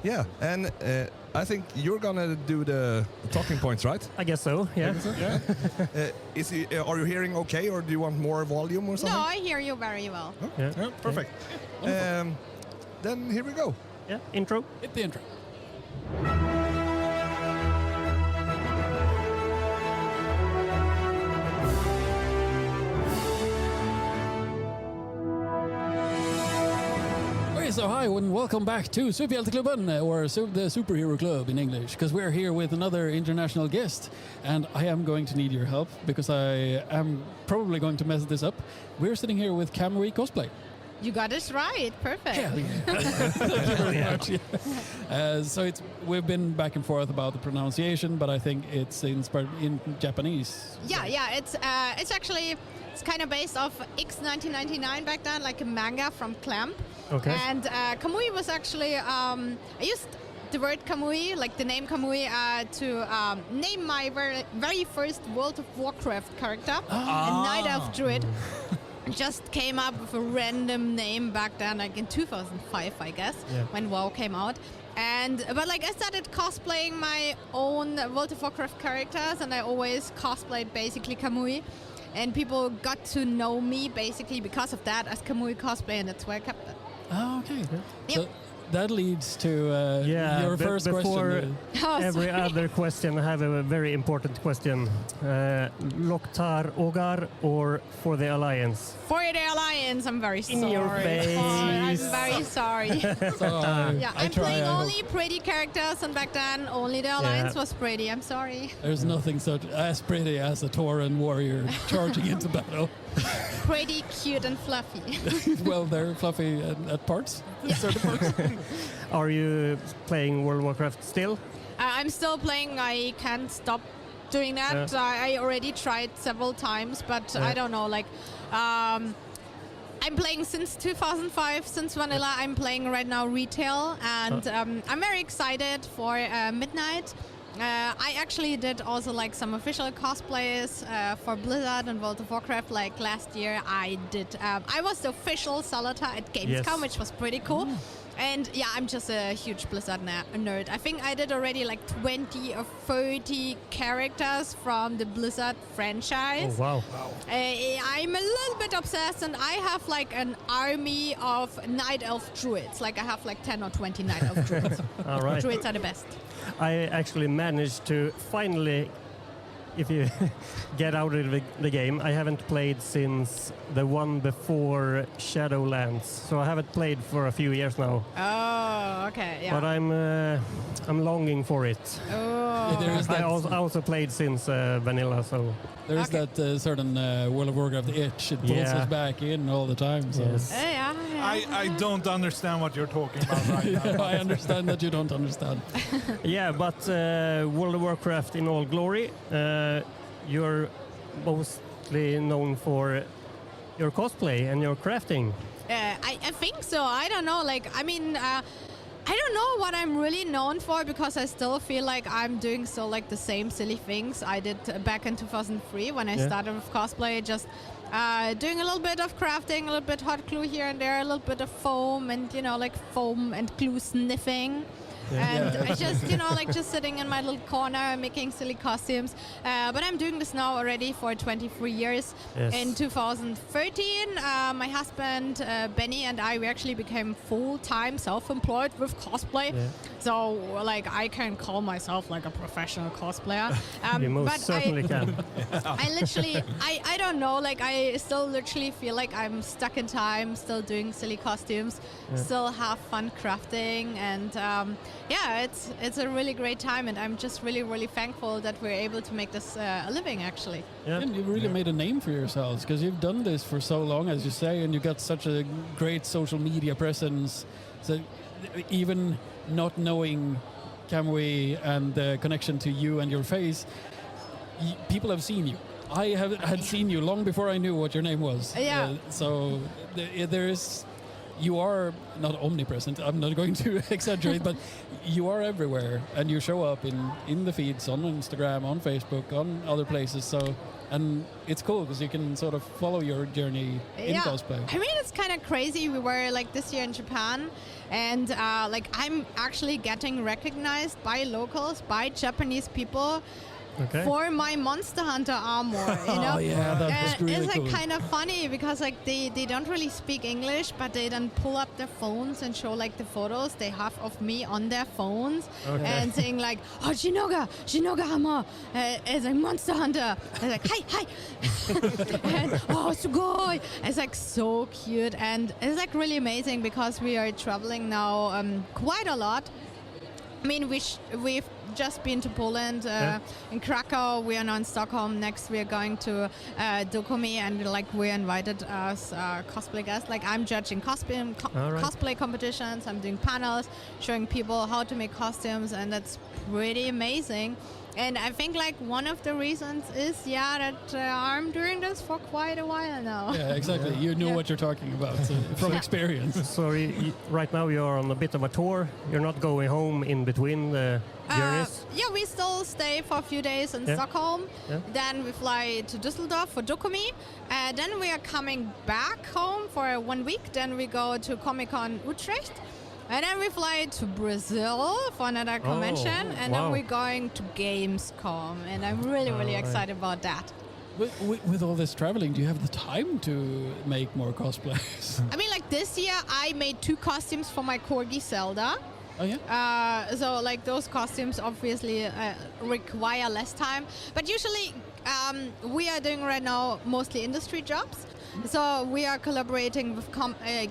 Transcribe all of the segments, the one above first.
Yeah, and I think you're gonna do the talking points, right? I guess so. Yeah. Are you hearing okay, or do you want more volume or something? No, I hear you very well. Oh, yeah, perfect. Then here we go. Yeah. Intro. Hit the intro. So hi and welcome back to Superhjälteklubben, or the Superhero Club in English, because we're here with another international guest, and I am going to need your help because I am probably going to mess this up. We're sitting here with Kamui Cosplay. You got it right. Perfect. Yeah. Thank you very much. Yeah. So we've been back and forth about the pronunciation, but I think it's inspired in Japanese. Yeah. It's actually kind of based off X 1999 back then, like a manga from Clamp. Okay. And Kamui was actually, I used the word Kamui, like the name Kamui, to name my very first World of Warcraft character, a Night Elf Druid. Just came up with a random name back then, like in 2005, I guess, when WoW came out. But like I started cosplaying my own World of Warcraft characters, and I always cosplayed basically Kamui. And people got to know me basically because of that as Kamui Cosplay, and that's why I kept it. Oh, okay. Yep. So that leads to your first question. Every other question, I have a very important question. Loktar Ogar or for the Alliance? For the Alliance, I'm very sorry. In your face. I'm very sorry. Yeah, I'm playing only pretty characters, and back then only the Alliance was pretty. I'm sorry. There's nothing such as pretty as a Tauren warrior charging into battle. Pretty cute and fluffy. Well, they're fluffy at parts. Certain parts. Are you playing World of Warcraft still? I'm still playing. I can't stop doing that. I already tried several times, but I don't know. Like, I'm playing since 2005, since Vanilla. I'm playing right now retail, and I'm very excited for Midnight. I actually did also like some official cosplays for Blizzard and World of Warcraft. Like last year, I did. I was the official Salatar at Gamescom, which was pretty cool. And yeah, I'm just a huge Blizzard nerd. I think I did already like 20 or 30 characters from the Blizzard franchise. Oh, wow. I'm a little bit obsessed, and I have like an army of Night Elf Druids. Like I have like 10 or 20 Night Elf Druids. All right. Druids are the best. I actually managed to finally, if you get out of the game, I haven't played since the one before Shadowlands, so I haven't played for a few years now. Oh, okay, yeah. But I'm longing for it. Oh. There is I also played since Vanilla, so... There is that certain World of Warcraft itch. It pulls us back in all the time. So. Yes. Yeah. I don't understand what you're talking about right now. I understand that you don't understand. Yeah, but World of Warcraft in all glory, you're mostly known for your cosplay and your crafting. I think so. I don't know. Like, I mean, I don't know what I'm really known for, because I still feel like I'm doing still like the same silly things I did back in 2003 when I started with cosplay. Just doing a little bit of crafting, a little bit hot glue here and there, a little bit of foam, and like foam and glue sniffing. And I just, like just sitting in my little corner making silly costumes. But I'm doing this now already for 23 years. Yes. In 2013, my husband, Benny, and we actually became full-time self-employed with cosplay. Yeah. So, like, I can call myself like a professional cosplayer. You most certainly can. I literally, I don't know, like, I still literally feel like I'm stuck in time, still doing silly costumes, still have fun crafting, and it's a really great time, and I'm just really, really thankful that we're able to make this a living, actually. Yeah. And you've really made a name for yourselves, because you've done this for so long, as you say, and you've got such a great social media presence. So even not knowing Kamui and the connection to you and your face, people have seen you. I had seen you long before I knew what your name was. Yeah. So there is... You are not omnipresent, I'm not going to exaggerate, but you are everywhere, and you show up in the feeds, on Instagram, on Facebook, on other places. So and it's cool because you can sort of follow your journey in cosplay. I mean, it's kind of crazy. We were like this year in Japan, and like I'm actually getting recognized by locals, by Japanese people. Okay. For my Monster Hunter armor, you know. Oh yeah, that was really it's like cool. kind of funny because like they don't really speak English, but they then pull up their phones and show like the photos they have of me on their phones, and saying like, "Oh, Shinoga armor, it's like Monster Hunter." And like, "Hi," and, "Oh, sugoi." It's like so cute, and it's like really amazing because we are traveling now quite a lot. I mean, we've just been to Poland, in Krakow. We are now in Stockholm. Next, we are going to Dokumi, and like we're invited as cosplay guests. Like I'm judging cosplay competitions. I'm doing panels, showing people how to make costumes, and that's pretty amazing. And I think like one of the reasons is that I'm doing this for quite a while now. Yeah, exactly. You know what you're talking about from experience. So right now you're on a bit of a tour. You're not going home in between the journeys? Yeah, we still stay for a few days in Stockholm. Yeah. Then we fly to Düsseldorf for Dokumi. Then we are coming back home for 1 week. Then we go to Comic-Con Utrecht. And then we fly to Brazil for another convention. And then we're going to Gamescom. And I'm really excited about that. With all this traveling, do you have the time to make more cosplays? I mean, like this year, I made 2 costumes for my Corgi Zelda. Oh yeah. So like those costumes obviously require less time, but usually we are doing right now mostly industry jobs. So we are collaborating with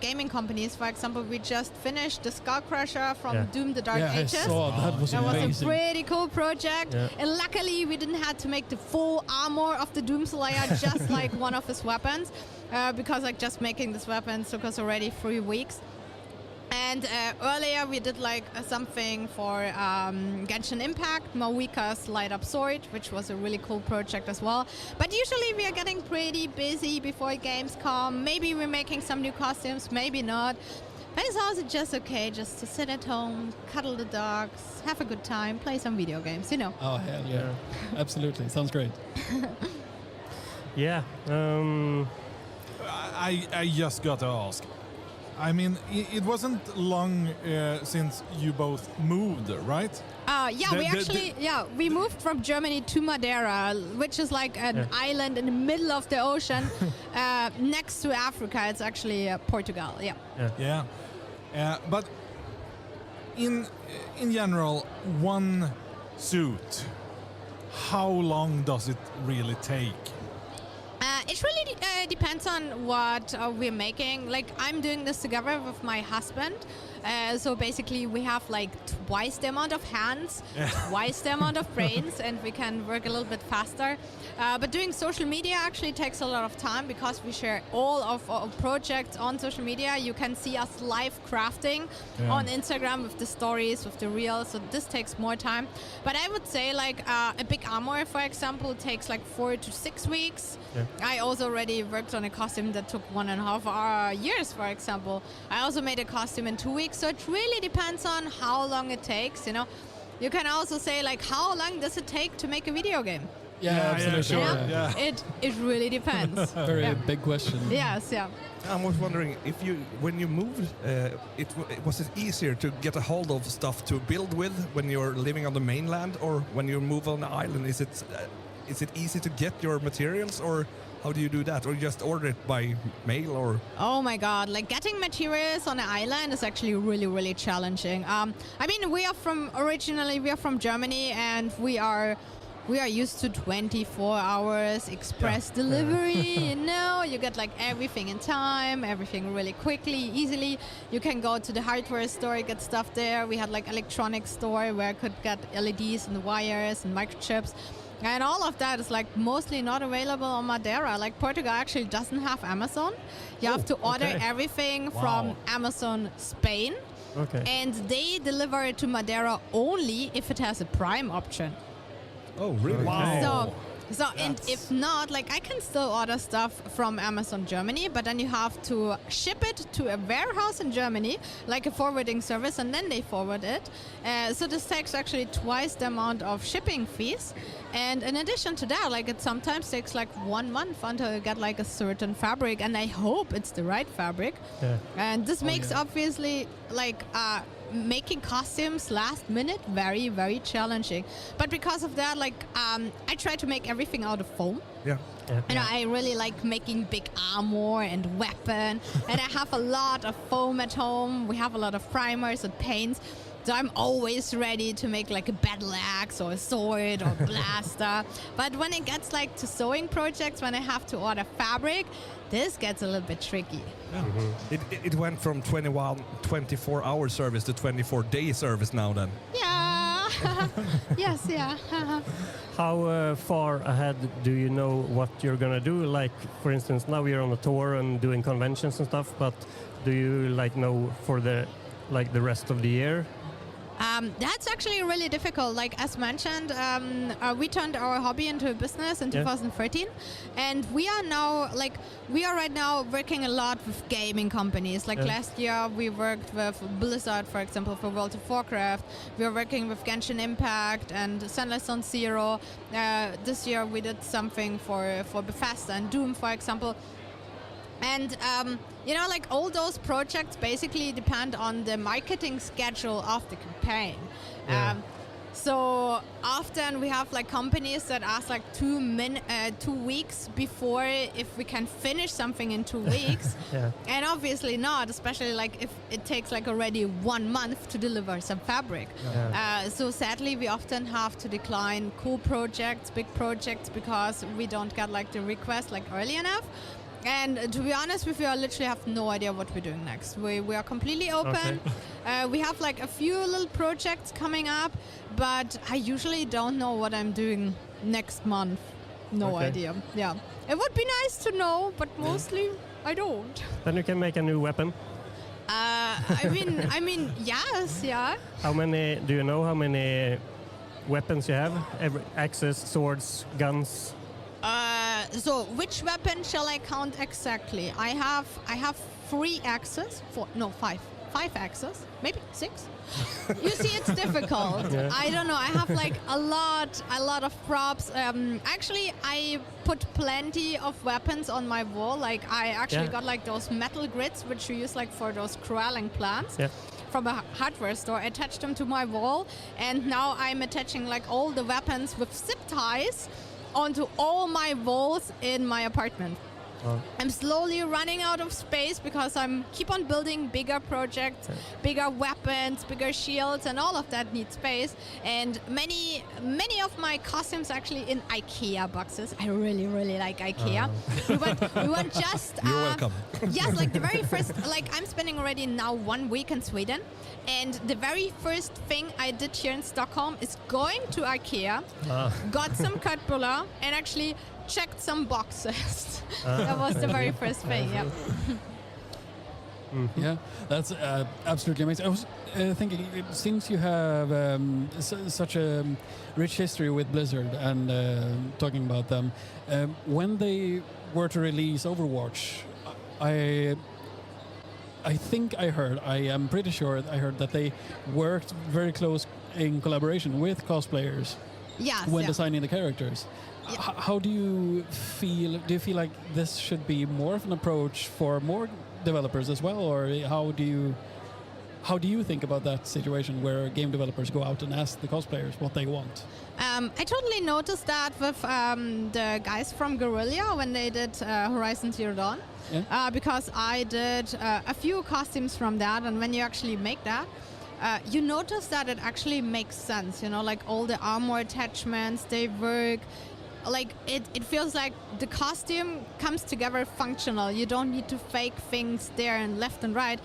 gaming companies. For example, we just finished the Skull Crusher from Doom: The Dark Ages. I saw that. Was amazing. Was a pretty cool project. And luckily we didn't have to make the full armor of the Doom Slayer, just like one of his weapons, because like just making this weapon took us already 3 weeks. And earlier we did like something for Genshin Impact, Mawika's Light Up Sword, which was a really cool project as well. But usually we are getting pretty busy before Gamescom. Maybe we're making some new costumes, maybe not. But it's also just okay just to sit at home, cuddle the dogs, have a good time, play some video games, you know. Oh, hell yeah. Absolutely. Sounds great. Yeah. I just got to ask. I mean, it wasn't long since you both moved, right? We moved from Germany to Madeira, which is like an island in the middle of the ocean, next to Africa. It's actually Portugal. But in general, one suit, how long does it really take? It really depends on what we're making. Like I'm doing this together with my husband. So basically we have like twice the amount of hands, twice the amount of brains, and we can work a little bit faster. But doing social media actually takes a lot of time because we share all of our projects on social media. You can see us live crafting on Instagram with the stories, with the reels. So this takes more time. But I would say like a big armor, for example, takes like 4 to 6 weeks. I also already worked on a costume that took 1.5 years, for example. I also made a costume in 2 weeks. So it really depends on how long it takes, you know. You can also say like, how long does it take to make a video game? Yeah, absolutely. Sure. It really depends. Very big question. Yes, yeah. I was wondering if when you moved, was it easier to get a hold of stuff to build with when you're living on the mainland, or when you move on the island? Is it easy to get your materials, or how do you do that? Or you just order it by mail, or? Oh my God, like getting materials on an island is actually really challenging. I mean, originally we are from Germany, and we are used to 24 hours express delivery. You know, you get like everything in time, everything really quickly, easily. You can go to the hardware store, get stuff there. We had like electronics store where I could get LEDs and wires and microchips. And all of that is like mostly not available on Madeira. Like Portugal actually doesn't have Amazon. You have to order everything from Amazon Spain. Okay. And they deliver it to Madeira only if it has a Prime option. Oh, really? Wow. So So, and if not, like I can still order stuff from Amazon Germany, but then you have to ship it to a warehouse in Germany, like a forwarding service, and then they forward it. So this takes actually twice the amount of shipping fees. And in addition to that, like it sometimes takes like 1 month until you get like a certain fabric, and I hope it's the right fabric. Yeah. And this makes obviously like making costumes last minute very, very challenging. But because of that, like I try to make everything out of foam. Yeah. And I really like making big armor and weapon, and I have a lot of foam at home. We have a lot of primers and paints. So I'm always ready to make like a battle axe or a sword or blaster. But when it gets like to sewing projects, when I have to order fabric, this gets a little bit tricky. Yeah. It went from 24-hour service to 24-day service now then. Yeah. Yes, yeah. How far ahead do you know what you're gonna do? Like, for instance, now you're on a tour and doing conventions and stuff, but do you like know for the rest of the year? That's actually really difficult. Like as mentioned, we turned our hobby into a business in 2013, and we are right now working a lot with gaming companies. Like last year, we worked with Blizzard, for example, for World of Warcraft. We are working with Genshin Impact and Sunless on Zero. This year, we did something for Bethesda and Doom, for example. And like all those projects basically depend on the marketing schedule of the campaign. So often we have like companies that ask like 2 weeks before if we can finish something in 2 weeks. And obviously not, especially like if it takes like already 1 month to deliver some fabric. So sadly we often have to decline cool projects, big projects, because we don't get like the request like early enough. And to be honest with you, I literally have no idea what we're doing next. We are completely open. We have like a few little projects coming up, but I usually don't know what I'm doing next month. No idea. Yeah, it would be nice to know, but mostly I don't. Then you can make a new weapon. I mean, yes, yeah. Do you know how many weapons you have? Axes, swords, guns. So which weapon shall I count exactly? I have 3 axes. 5 axes, maybe 6. You see, it's difficult. I don't know. I have like a lot of props. Actually, I put plenty of weapons on my wall. Like I actually got like those metal grids, which you use like for those corralling plants. From a hardware store. I attached them to my wall, and now I'm attaching like all the weapons with zip ties onto all my walls in my apartment. I'm slowly running out of space because I'm keep on building bigger projects, bigger weapons, bigger shields, and all of that needs space. And many of my costumes actually in IKEA boxes. I really like IKEA. We went just You're welcome. Yes, like the very first, like I'm spending already now 1 week in Sweden, and the very first thing I did here in Stockholm is going to IKEA, got some cutbulla, and actually checked some boxes. That was the very first thing. Yeah, that's absolutely amazing. I was thinking, since you have such a rich history with Blizzard and talking about them, when they were to release Overwatch, I am pretty sure I heard that they worked very close in collaboration with cosplayers when designing the characters. How do you feel? Do you feel like this should be more of an approach for more developers as well, or how do you think about that situation where game developers go out and ask the cosplayers what they want? I totally noticed that with the guys from Guerrilla when they did Horizon Zero Dawn, because I did a few costumes from that, and when you actually make that, you notice that it actually makes sense. Like all the armor attachments, they work. Like it feels like the costume comes together functional. You don't need to fake things there and left and right.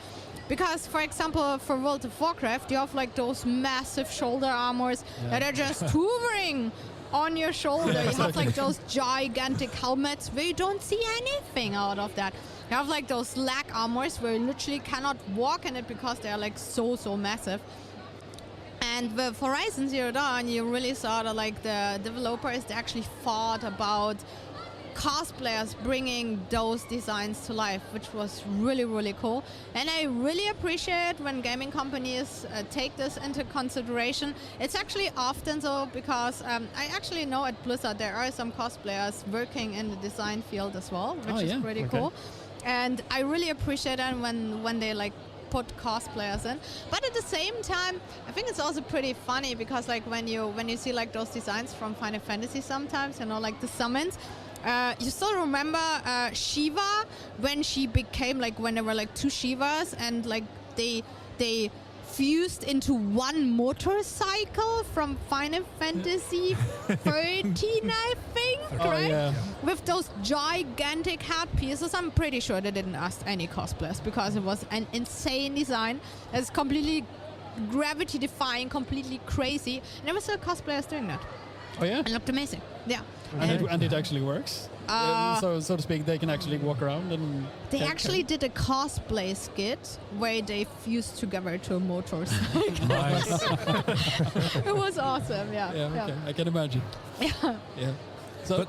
Because, for example, for World of Warcraft, you have like those massive shoulder armors that are just hovering on your shoulder. You have like those gigantic helmets where you don't see anything out of that. You have like those leg armors where you literally cannot walk in it because they are like so massive. And with Horizon Zero Dawn, you really saw that like the developers they actually thought about cosplayers bringing those designs to life, which was really, really cool. And I really appreciate when gaming companies take this into consideration. It's actually often so because I actually know at Blizzard there are some cosplayers working in the design field as well, which is pretty cool. And I really appreciate it when they like put cosplayers in. But at the same time, I think it's also pretty funny because like when you see like those designs from Final Fantasy sometimes, you know, like the summons, you still remember Shiva when she became like when there were like two Shivas and like they fused into one motorcycle from Final Fantasy 13, I think, right? Yeah. With those gigantic head pieces. I'm pretty sure they didn't ask any cosplayers because it was an insane design. It's completely gravity defying, completely crazy. And there were still cosplayers doing that. Oh yeah? It looked amazing. Yeah. And it actually works? So to speak, they can actually walk around and... They actually did a cosplay skit where they fused together to a motorcycle. Nice. It was awesome, yeah. Okay. I can imagine. Yeah. Yeah. So...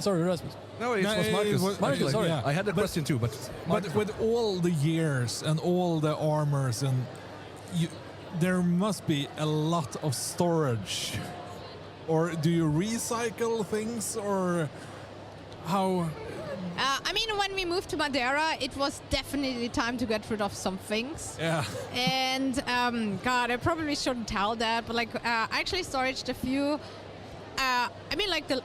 sorry, Rasmus. No, it No, was it Marcus. was- Marcus, sorry. I had a question too, but But with all the years and all the armors and there must be a lot of storage. Or do you recycle things or how? I mean, when we moved to Madeira, it was definitely time to get rid of some things. Yeah. And God, I probably shouldn't tell that, but like I actually storaged a few. I mean, like the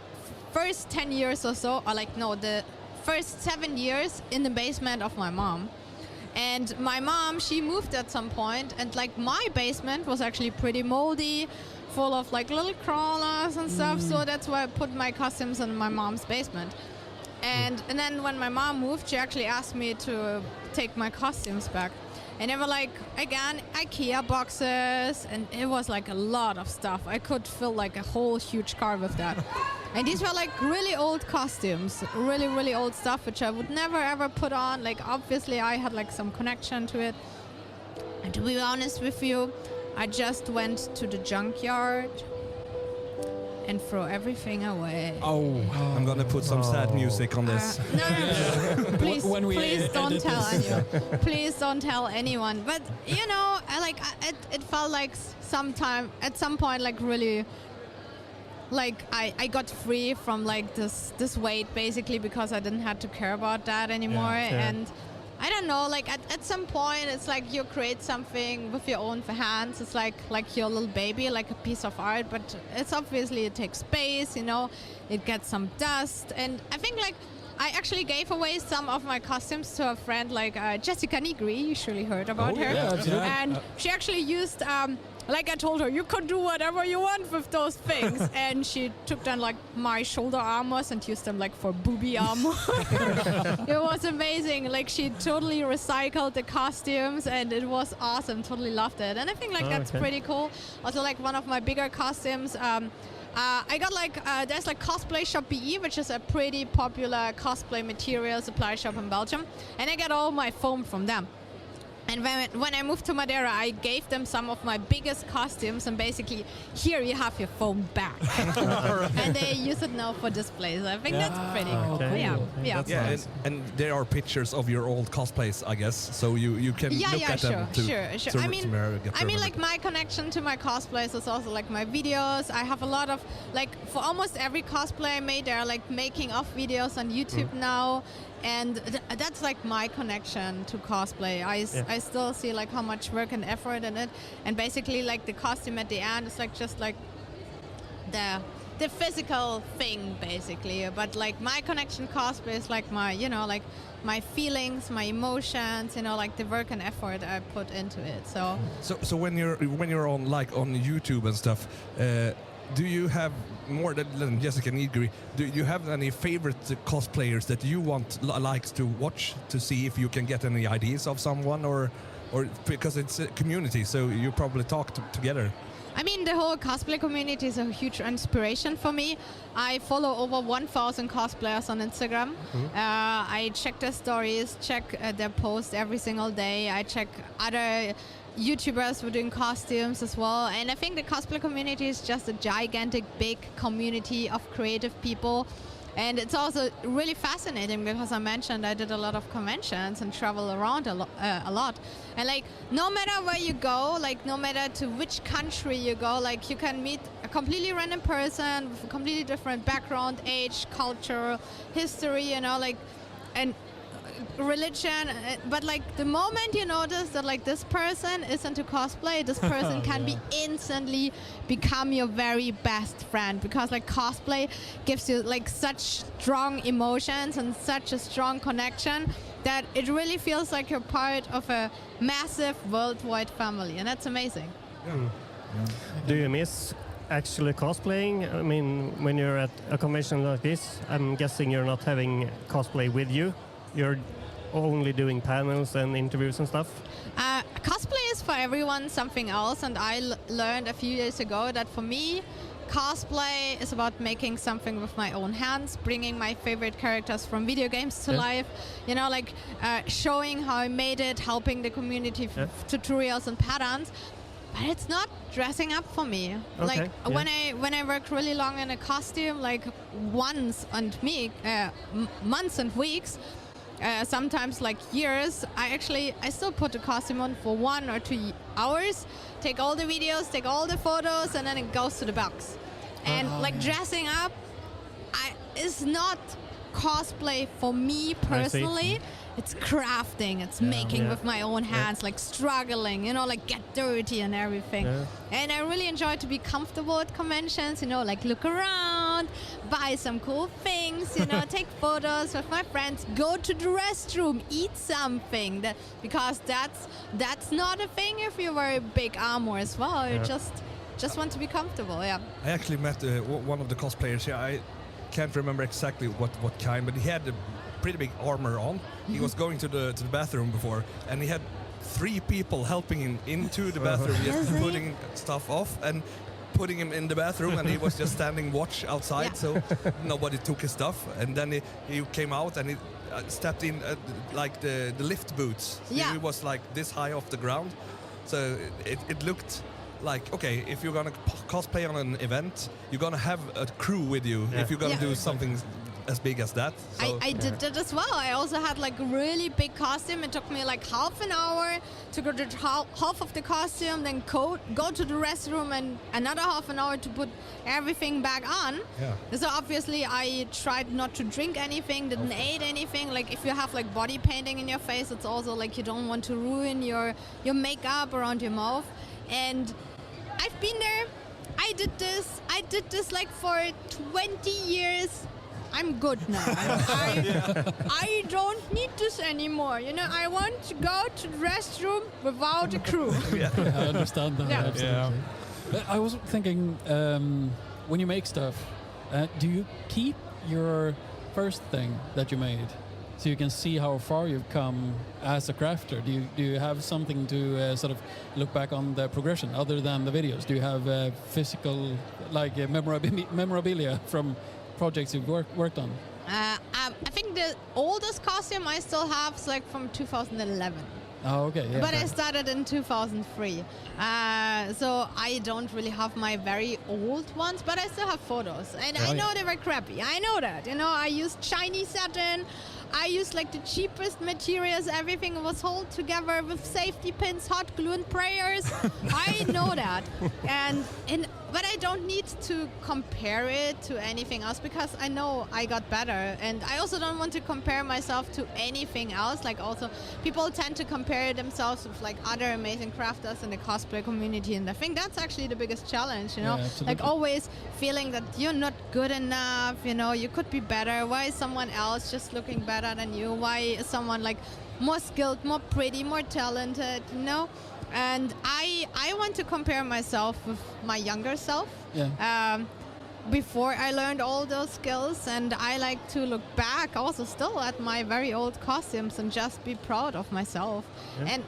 first 10 years or so, or like no, the first 7 years in the basement of my mom. And my mom, she moved at some point, and like my basement was actually pretty moldy, full of like little crawlers and stuff. So that's why I put my costumes in my mom's basement. And then when my mom moved, she actually asked me to take my costumes back. And they were like, again, IKEA boxes, and it was like a lot of stuff. I could fill like a whole huge car with that. And these were like really old costumes, really, really old stuff, which I would never ever put on. Like obviously I had like some connection to it. And to be honest with you, I just went to the junkyard and throw everything away. oh, I'm gonna put some sad music on this. No. Please, When we please don't edit tell this. anyone. Please don't tell anyone. But you know, it felt like at some point, like really, like I got free from like this weight basically because I didn't have to care about that anymore. And I don't know, like at some point it's like you create something with your own hands. It's like your little baby, like a piece of art, but it's obviously it takes space, you know, it gets some dust. And I think like I actually gave away some of my costumes to a friend like Jessica Nigri, you surely heard about her. yeah, absolutely. And she actually used like I told her, you could do whatever you want with those things. And she took down like my shoulder armors and used them like for booby armor. It was amazing. Like she totally recycled the costumes and it was awesome. Totally loved it. And I think like that's pretty cool. Also like one of my bigger costumes, I got like, there's like Cosplay Shop BE, which is a pretty popular cosplay material supply shop in Belgium. And I got all my foam from them. And when I moved to Madeira, I gave them some of my biggest costumes and basically, here you have your foam back. And they use it now for displays. I think that's pretty cool. Okay. Yeah. Yeah, Nice. and there are pictures of your old cosplays, I guess, so you can look at them. Sure. I mean, like my connection to my cosplays is also like my videos. I have a lot of like for almost every cosplay I made, there are like making of videos on YouTube now. And that's like my connection to cosplay. I still see like how much work and effort in it. And basically like the costume at the end is like just like the physical thing basically. But like my connection cosplay is like my, you know, like my feelings, my emotions, you know, like the work and effort I put into it. So when you're on like on YouTube and stuff, do you have more than Jessica Nigri? Do you have any favorite cosplayers that you likes to watch to see if you can get any ideas of someone, or because it's a community, so you probably talk together? I mean, the whole cosplay community is a huge inspiration for me. I follow over 1,000 cosplayers on Instagram. I check their stories, check their posts every single day. I check other YouTubers who are doing costumes as well. And I think the cosplay community is just a gigantic, big community of creative people. And it's also really fascinating because I mentioned I did a lot of conventions and travel around a lot. And like, no matter where you go, like no matter to which country you go, like you can meet a completely random person with a completely different background, age, culture, history, you know, like, and religion, but like the moment you notice that like this person is into cosplay, this person can be instantly become your very best friend, because like cosplay gives you like such strong emotions and such a strong connection that it really feels like you're part of a massive worldwide family, and that's amazing. Do you miss actually cosplaying? I mean, when you're at a convention like this, I'm guessing you're not having cosplay with you. You're only doing panels and interviews and stuff? Cosplay is for everyone something else, and I learned a few years ago that for me, cosplay is about making something with my own hands, bringing my favorite characters from video games to life, you know, like showing how I made it, helping the community tutorials and patterns. But it's not dressing up for me. Okay, like when I work really long in a costume, like months and weeks, sometimes like years, I still put the costume on for 1 or 2 hours, take all the videos, take all the photos, and then it goes to the box. And like dressing up is not cosplay for me personally. It's crafting, it's making with my own hands, like struggling, you know, like get dirty and everything. And I really enjoy to be comfortable at conventions, you know, like look around, buy some cool things, you know, take photos with my friends, go to the restroom, eat something, because that's not a thing if you wear a big armor as well. You just want to be comfortable. I actually met one of the cosplayers here. I can't remember exactly what kind, but he had a pretty big armor on. He was going to the bathroom before, and he had 3 people helping him into the bathroom, just putting stuff off and putting him in the bathroom, and he was just standing watch outside, so nobody took his stuff. And then he came out and he stepped in like the lift boots. So he was like this high off the ground, so it looked like, okay, if you're gonna cosplay on an event, you're gonna have a crew with you if you're gonna do something as big as that. So I did that as well. I also had like a really big costume. It took me like half an hour to go to half of the costume, then go to the restroom, and another half an hour to put everything back on. So obviously I tried not to drink anything, didn't eat anything. Like if you have like body painting in your face, it's also like you don't want to ruin your makeup around your mouth. And I've been there. I did this like for 20 years. I'm good now. I don't need this anymore. You know, I want to go to the restroom without a crew. I understand that. Absolutely. I was thinking, when you make stuff, do you keep your first thing that you made, so you can see how far you've come as a crafter? Do you have something to sort of look back on the progression other than the videos? Do you have physical, like memorabilia from projects you've worked on? I think the oldest costume I still have is like from 2011. Oh, okay. Yeah, but I started in 2003. So I don't really have my very old ones, but I still have photos. And I know they were crappy. I know that. You know, I used shiny satin. I used like the cheapest materials. Everything was held together with safety pins, hot glue, and prayers. I know that. But I don't need to compare it to anything else, because I know I got better. And I also don't want to compare myself to anything else. Like also people tend to compare themselves with like other amazing crafters in the cosplay community. And I think that's actually the biggest challenge, you know, like always feeling that you're not good enough, you know, you could be better. Why is someone else just looking better than you? Why is someone like more skilled, more pretty, more talented, you know? And I want to compare myself with my younger self. Before I learned all those skills, and I like to look back also still at my very old costumes and just be proud of myself.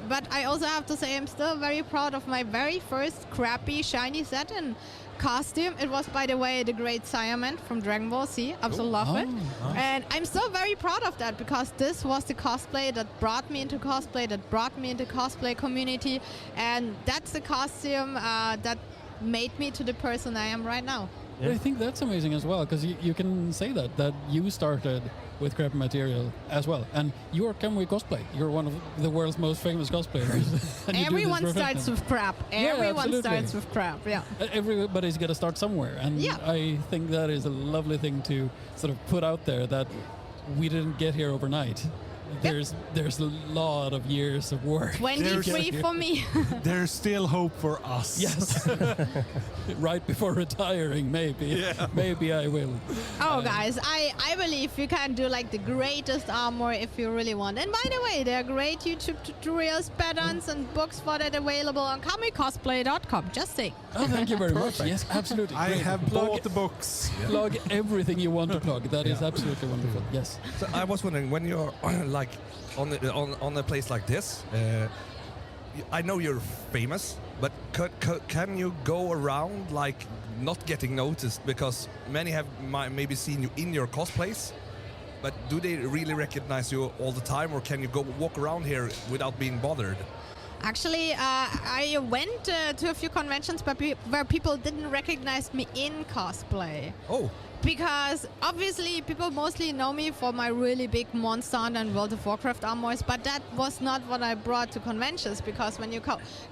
But I also have to say I'm still very proud of my very first crappy shiny satin costume. It was, by the way, the great Saiyaman from Dragon Ball Z. Absolutely love it. And I'm so very proud of that because this was the cosplay that brought me into cosplay, that brought me into cosplay community. And that's the costume that made me to the person I am right now. But I think that's amazing as well, because you can say that you started with crap material as well, and you're Kamui Cosplay. You're one of the world's most famous cosplayers. And Everyone starts with crap. Everyone absolutely. starts with crap. Yeah. Everybody's got to start somewhere, and I think that is a lovely thing to sort of put out there, that we didn't get here overnight. There's a lot of years of work. 23 for me. There's still hope for us. Yes. Right before retiring, maybe. Yeah. Maybe I will. Oh, guys, I believe you can do like the greatest armor if you really want. And by the way, there are great YouTube tutorials, patterns, and books for that available on KamuiCosplay.com. Just say. Oh, thank you very much. Yes, absolutely. I Great. have bought the books. Plug everything you want to plug. That is absolutely wonderful. Yes. So I was wondering, when you're like on a place like this, I know you're famous, but can you go around like not getting noticed, because many have maybe seen you in your cosplays, but do they really recognize you all the time, or can you go walk around here without being bothered? Actually, I went to a few conventions where people didn't recognize me in cosplay. Oh. Because obviously people mostly know me for my really big Monster Hunter and World of Warcraft armors, but that was not what I brought to conventions, because when you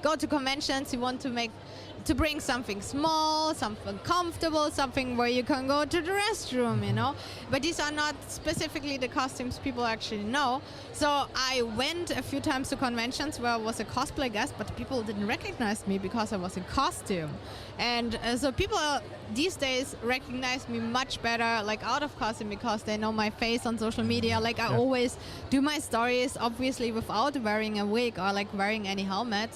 go to conventions, you want to bring something small, something comfortable, something where you can go to the restroom, you know. But these are not specifically the costumes people actually know. So I went a few times to conventions where I was a cosplay guest, but people didn't recognize me because I was in costume. And so people these days recognize me much better, like out of costume, because they know my face on social media. Like I always do my stories, obviously without wearing a wig or like wearing any helmet.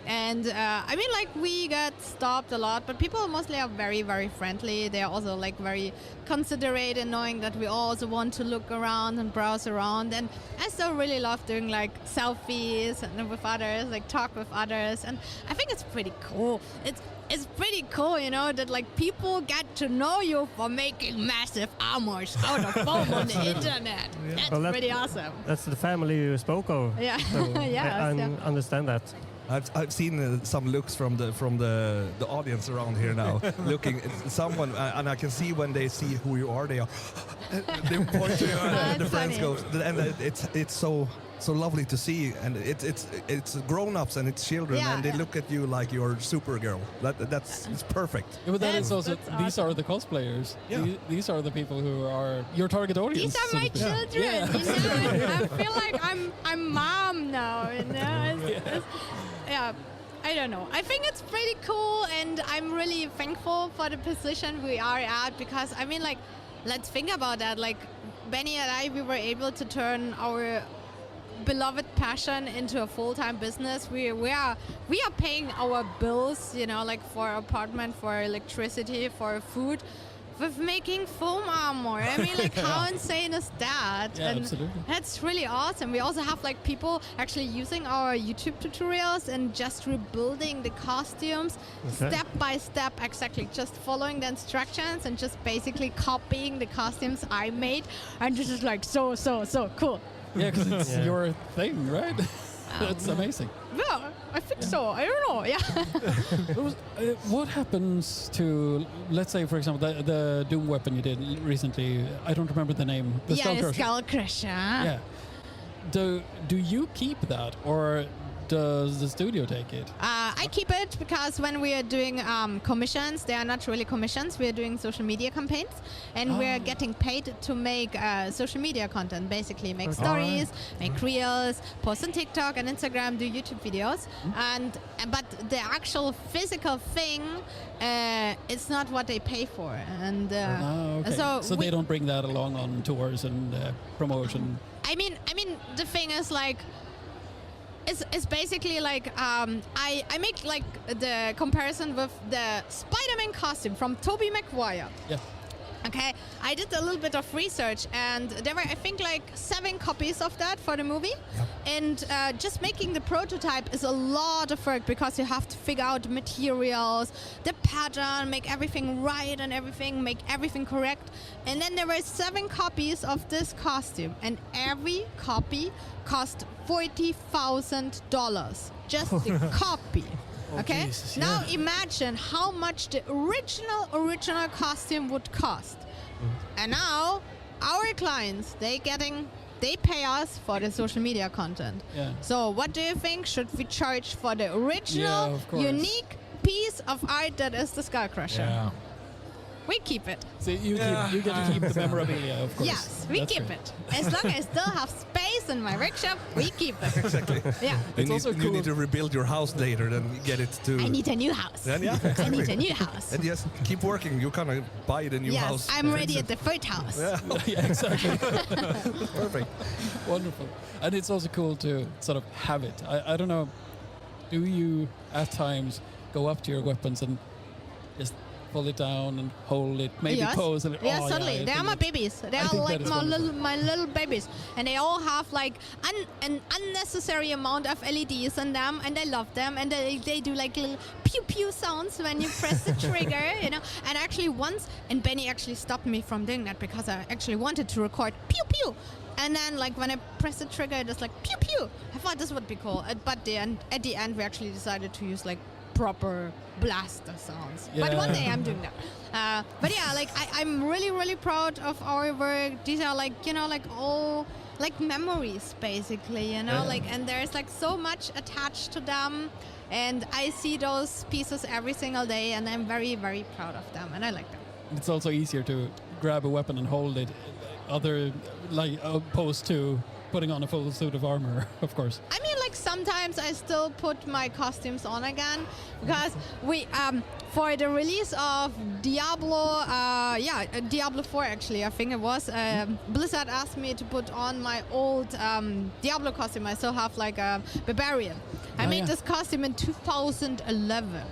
And I mean, like, we get stopped a lot, but people mostly are very, very friendly. They are also like very considerate in knowing that we also want to look around and browse around. And I still really love doing like selfies and with others, like talk with others. And I think it's pretty cool. It's pretty cool, you know, that like people get to know you for making massive armors out of foam on the internet. That's pretty awesome. That's the family you spoke of. Yeah. So Yes, I understand that. I've seen some looks from the audience around here now, looking at someone, and I can see when they see who you are, they point to you, and the friends go, and it's so lovely to see, and it's grown-ups and it's children, and they look at you like you're Supergirl. It's perfect. Yeah, but that is also, these awesome. are the cosplayers. Yeah. These are the people who are your target audience. These are my children. Yeah. You know? I feel like I'm mom now. You know? Yeah, I don't know. I think it's pretty cool, and I'm really thankful for the position we are at, because I mean, like, let's think about that. Like, Benny and I, we were able to turn our beloved passion into a full-time business. We are paying our bills, you know, like for apartment, for electricity, for food, with making foam armor. I mean, like, how insane is that? Yeah, and absolutely. that's really awesome. We also have like people actually using our YouTube tutorials and just rebuilding the costumes step by step, exactly, just following the instructions and just basically copying the costumes I made. And this is like so cool. Yeah, because it's your thing, right? That's amazing. Yeah, I think so. I don't know. Yeah. What happens to, let's say, for example, the Doom weapon you did recently? I don't remember the name. The Skull Crusher. Yeah. Do you keep that, or does the studio take it? I keep it because when we are doing commissions, they are not really commissions. We are doing social media campaigns, and we are getting paid to make social media content. Basically, make stories, make reels, post on TikTok and Instagram, do YouTube videos. But the actual physical thing, it's not what they pay for. And okay. So they don't bring that along on tours and promotion. I mean, the thing is like. It's basically like I make like the comparison with the Spider-Man costume from Tobey Maguire. Yeah. Okay, I did a little bit of research, and there were, I think, like 7 copies of that for the movie. Yep. And just making the prototype is a lot of work because you have to figure out the materials, the pattern, make everything right and everything, make everything correct. And then there were 7 copies of this costume, and every copy cost $40,000. Just the copy. Okay. Jesus, now yeah. imagine how much the original costume would cost. And now our clients, they pay us for the social media content. Yeah. So what do you think? Should we charge for the original, Yeah, of course. unique piece of art that is the Skull Crusher? Yeah. We keep it. So you get to keep the memorabilia, of course. Yes, we That's keep great. it. As long as I still have space in my workshop, we keep it. Exactly. Yeah. It's also you cool. need to rebuild your house later, then get it to. I need a new house. Then, yeah, I exactly. need a new house. And yes, keep working. You kind of buy the new Yes, house. I'm ready at the third house. Yeah, Yeah, exactly. perfect. Wonderful. And it's also cool to sort of have it. I don't know, do you at times go up to your weapons and just pull it down and hold it, maybe Yes. pose a little? Yes, Oh, certainly. I They are think my that's- babies. They I are think that like is wonderful. my little babies, and they all have like an unnecessary amount of LEDs in them, and I love them, and they do like little pew pew sounds when you press the trigger, you know. And actually once, and Benny actually stopped me from doing that because I actually wanted to record pew pew. And then, like, when I press the trigger, it was like pew pew. I thought this would be cool, but at the end, we actually decided to use like proper blaster sounds. But one day I'm doing that. But yeah, like I'm really proud of our work. These are like, you know, like all like memories basically, you know, Yeah. like, and there's like so much attached to them. And I see those pieces every single day, and I'm very proud of them, and I like them. It's also easier to grab a weapon and hold it, opposed to putting on a full suit of armor, of course. I mean, like sometimes I still put my costumes on again because we for the release of Diablo, Diablo 4 actually, I think it was. Blizzard asked me to put on my old Diablo costume. I still have like a barbarian. I made this costume in 2011.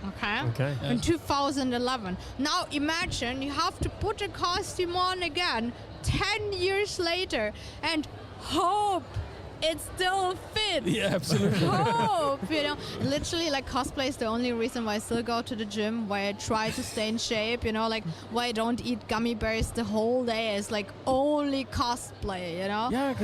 Okay. Okay. In 2011. Now imagine you have to put a costume on again 10 years later and hope it still fits. Yeah, absolutely. Hope, you know. Literally, like, cosplay is the only reason why I still go to the gym, why I try to stay in shape, you know, like why I don't eat gummy bears the whole day. It's like only cosplay, you know. Yeah,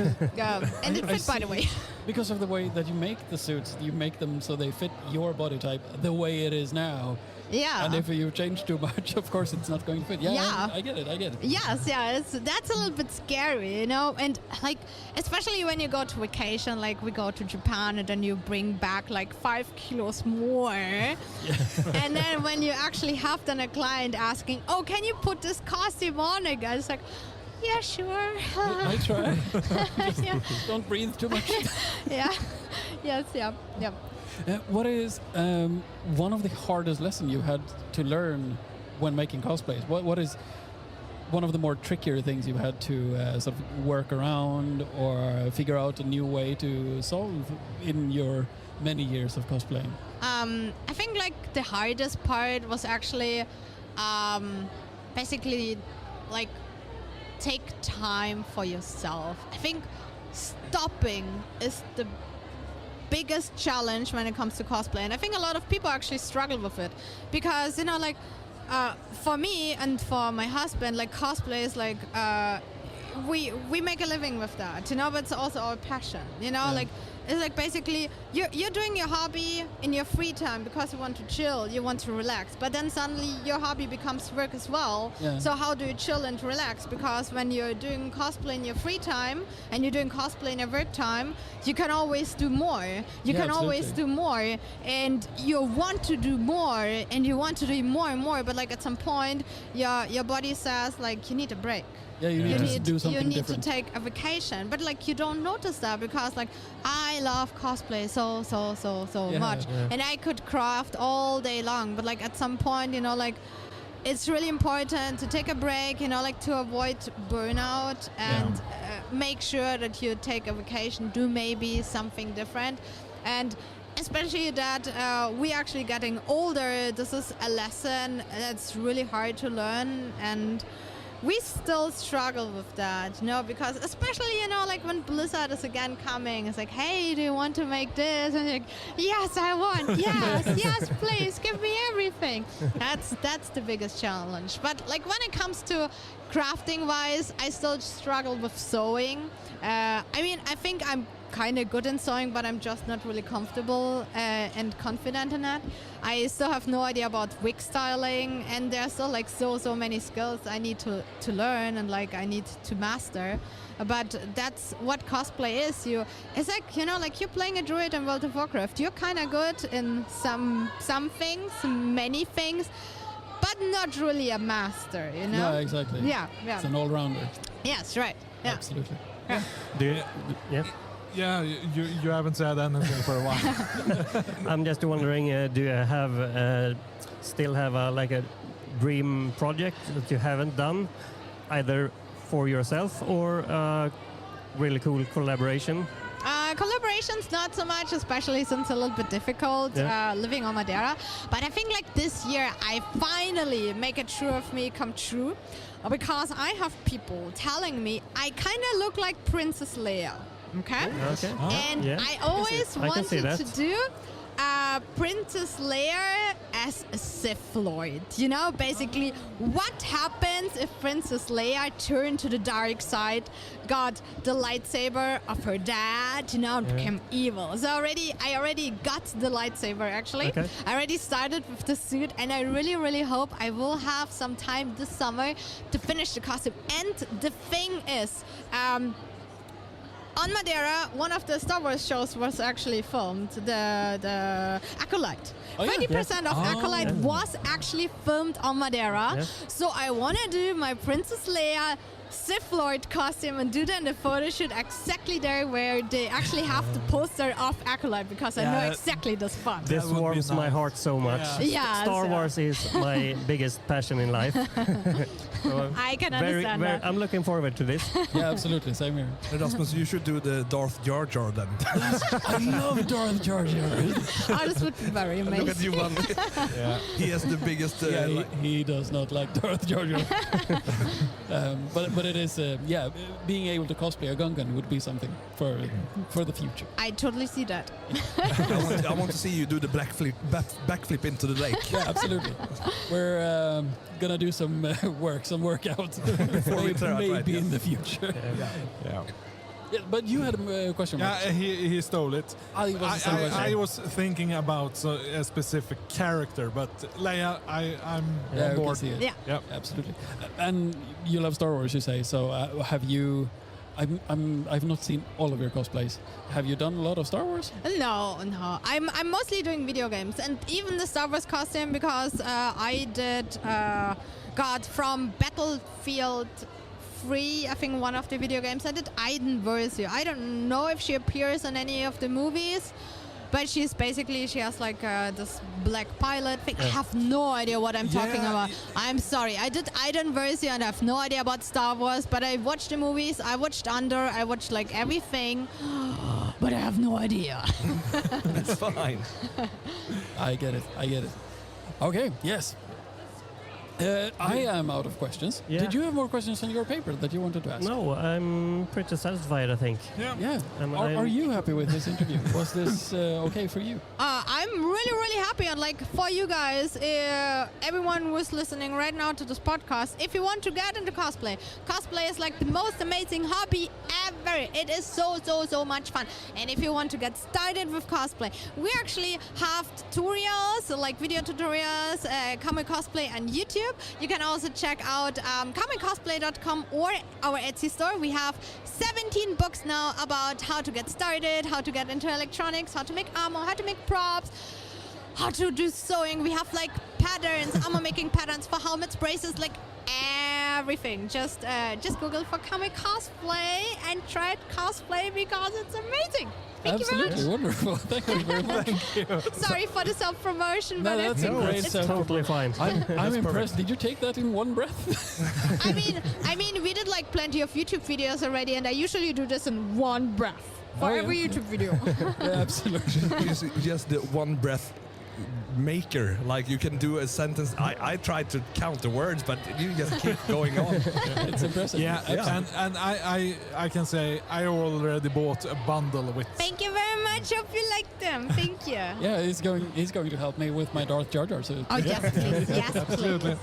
And it I fit, by the see. way. because of the way that you make the suits, you make them so they fit your body type the way it is now. Yeah. And if you change too much, of course, it's not going to fit. Yeah, Yeah. I get it. Yes, yeah, that's a little bit scary, you know, and like especially when you go to vacation, like we go to Japan and then you bring back like 5 kilos more, and then when you actually have then a client asking, "Oh, can you put this costume on again?" It's like, yeah, sure. I try. Yeah. Don't breathe too much. Yeah. Yes. Yeah. Yeah. What is one of the hardest lessons you had to learn when making cosplays? What is one of the more trickier things you had to sort of work around or figure out a new way to solve in your many years of cosplaying? I think like the hardest part was actually basically like take time for yourself. I think stopping is the biggest challenge when it comes to cosplay, and I think a lot of people actually struggle with it because, you know, like for me and for my husband, like cosplay is like we make a living with that, you know, but it's also our passion, you know. Yeah. Like it's like basically you're doing your hobby in your free time because you want to chill, you want to relax, but then suddenly your hobby becomes work as well. Yeah. So how do you chill and relax? Because when you're doing cosplay in your free time and you're doing cosplay in your work time, you can always do more. You Yeah, can always absolutely. do more, and you want to do more, and you want to do more and more, but like at some point your body says like you need a break. Yeah, you need to do something you need different. to take a vacation, but like you don't notice that because like I love cosplay so Yeah, much, yeah. and I could craft all day long, but like at some point, you know, like it's really important to take a break, you know, like to avoid burnout and make sure that you take a vacation, do maybe something different. And especially that we actually getting older, this is a lesson that's really hard to learn. And we still struggle with that, because especially, like when Blizzard is again coming, it's like, hey, do you want to make this? And like, yes, I want. Yes, please, give me everything. That's the biggest challenge. But like when it comes to crafting wise, I still struggle with sewing. I think I'm kind of good in sewing, but I'm just not really comfortable and confident in that. I still have no idea about wig styling, and there's still like so many skills I need to learn and like I need to master. But that's what cosplay is. It's like, like you're playing a druid in World of Warcraft. You're kind of good in some things, many things, but not really a master, Yeah, exactly. Yeah. It's an all-rounder. Yes, right. Yeah. Absolutely. Yeah, you haven't said anything for a while. I'm just wondering, do you have still have a dream project that you haven't done, either for yourself or really cool collaboration? Collaborations not so much, especially since it's a little bit difficult living on Madeira. But I think like this year I finally make a true of me come true, because I have people telling me I kind of look like Princess Leia. Okay. And I always wanted to do Princess Leia as a Sith Lord. Basically what happens if Princess Leia turned to the dark side, got the lightsaber of her dad, and became evil. So I already got the lightsaber actually. Okay. I already started with the suit, and I really, really hope I will have some time this summer to finish the costume. And the thing is, on Madeira, one of the Star Wars shows was actually filmed, the Acolyte. 30% of Acolyte was actually filmed on Madeira. Yes. So I want to do my Princess Leia Sith Lord costume and do that in the photo shoot exactly there where they actually have the poster of Acolyte, because I know exactly the spot. This would be warms my nice. heart so much. Yeah, Star so- Wars is my biggest passion in life. So I can understand that. I'm looking forward to this. Yeah, absolutely. Same here. Rasmus, you should do the Darth Jar Jar then. I love Darth Jar Jar. Oh, this would be very amazing. Look at you, one. He has the biggest. He does not like Darth Jar Jar. But it is, being able to cosplay a Gungan would be something for the future. I totally see that. I want to see you do the backflip into the lake. Yeah, absolutely. We're gonna do some workout before we maybe in the future. Yeah. Yeah, but you had a question. Yeah, Marcus. he stole it. I I was thinking about a specific character, but Leia, I'm Yeah, on we can board. see it. Yeah. Yep. Absolutely. And you love Star Wars, you say. So have you? I've not seen all of your cosplays. Have you done a lot of Star Wars? No. I'm mostly doing video games, and even the Star Wars costume, because I did got from Battlefield 3, I think one of the video games. I did Iden Versio. I don't know if she appears in any of the movies, but she has like this black pilot thing. I have no idea what I'm talking about. I'm sorry. I did Iden Versio and I have no idea about Star Wars, but I watched the movies. I watched Under. I watched like everything, but I have no idea. It's fine. I get it. Okay. Yes. I am out of questions. Yeah. Did you have more questions on your paper that you wanted to ask? No, I'm pretty satisfied, I think. Yeah. Are you happy with this interview? Was this okay for you? I'm really, really happy. And like for you guys, everyone who is listening right now to this podcast, if you want to get into cosplay is like the most amazing hobby ever. It is so much fun. And if you want to get started with cosplay, we actually have tutorials, like video tutorials, Kamui Cosplay and YouTube. You can also check out kamuicosplay.com or our Etsy store. We have 17 books now about how to get started, how to get into electronics, how to make ammo, how to make props, how to do sewing. We have like patterns, ammo making patterns for helmets, braces, like everything. Just Google for Kamui Cosplay and try cosplay because it's amazing. Thank Absolutely you wonderful. Thank you very much. Sorry for the self-promotion, but that's it's a great It's self- totally fine. I'm impressed. Did you take that in one breath? I mean, we did like plenty of YouTube videos already, and I usually do this in one breath for Oh, yeah. every YouTube video. Yeah, absolutely. Just the one breath maker. Like you can do a sentence. I tried to count the words, but you just keep going on. It's impressive. Yeah, and I can say I already bought a bundle with. Thank you very much. Hope you like them. Thank you. Yeah, he's going to help me with my Darth Jar Jar suit. Oh, yes, please. Yes, Absolutely.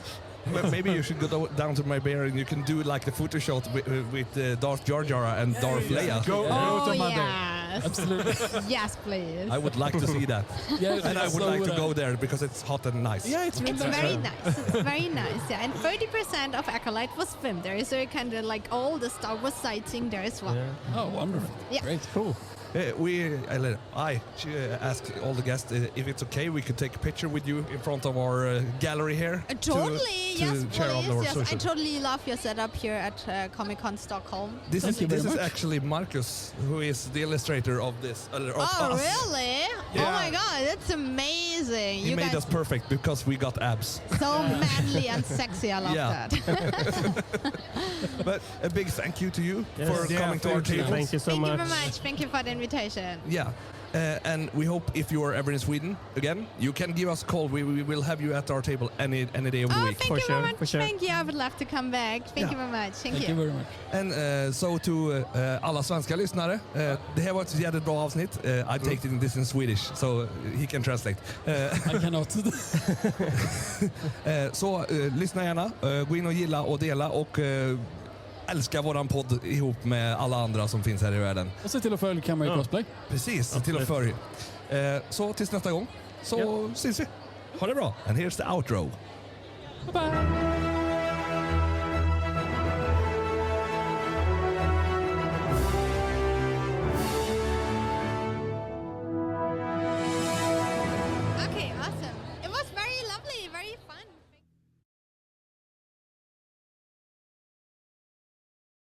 But maybe you should go down to my bear and you can do like the photo shot with Darth Jar Jar and Darth Leia. Go Oh, to my day. yes. Absolutely. Yes, please. I would like to see that. Yeah, And I would like to go there because it's hot and nice. Yeah, it's really It's nice. very nice. It's very nice. Yeah, and 30% of Acolyte was filmed there, so you kind of like all the Star Wars sighting there as well. Yeah. Oh, wonderful. Yeah. Great. Cool. I asked all the guests if it's okay we could take a picture with you in front of our gallery here. Totally, yes, share on please. our Yes, I social. totally love your setup here at Comic-Con Stockholm. This Thank you very is much. actually Marcus, who is the illustrator of this. Of Oh, us. really? Yeah. Oh my God, that's amazing. He You made guys us perfect because we got abs. so manly and sexy. I love Yeah. that. But a big thank you to you Yes. for Yeah, coming to our thank you. table. Thank you so Thank much. you very much. Thank you for the invitation. Yeah. And we hope if you are ever in Sweden again, you can give us a call. We will have you at our table any day of the Oh, week. thank For you sure, very for much. sure. Thank you. I would love to come back. Thank Yeah. you very much. Thank Thank you you. very much. And so to alla svenska lyssnare, det här var ett jävligt bra avsnitt. I take this in Swedish, so he can translate. I cannot. Så lyssna gärna, gå in och gilla och dela och älska våran podd ihop med alla andra som finns här i världen. Och se till att följa Kamui Cosplay. Precis, till och för. Så tills nästa gång så syns vi. Ha det bra. And here's the outro. Okay, awesome. It was very lovely, very fun.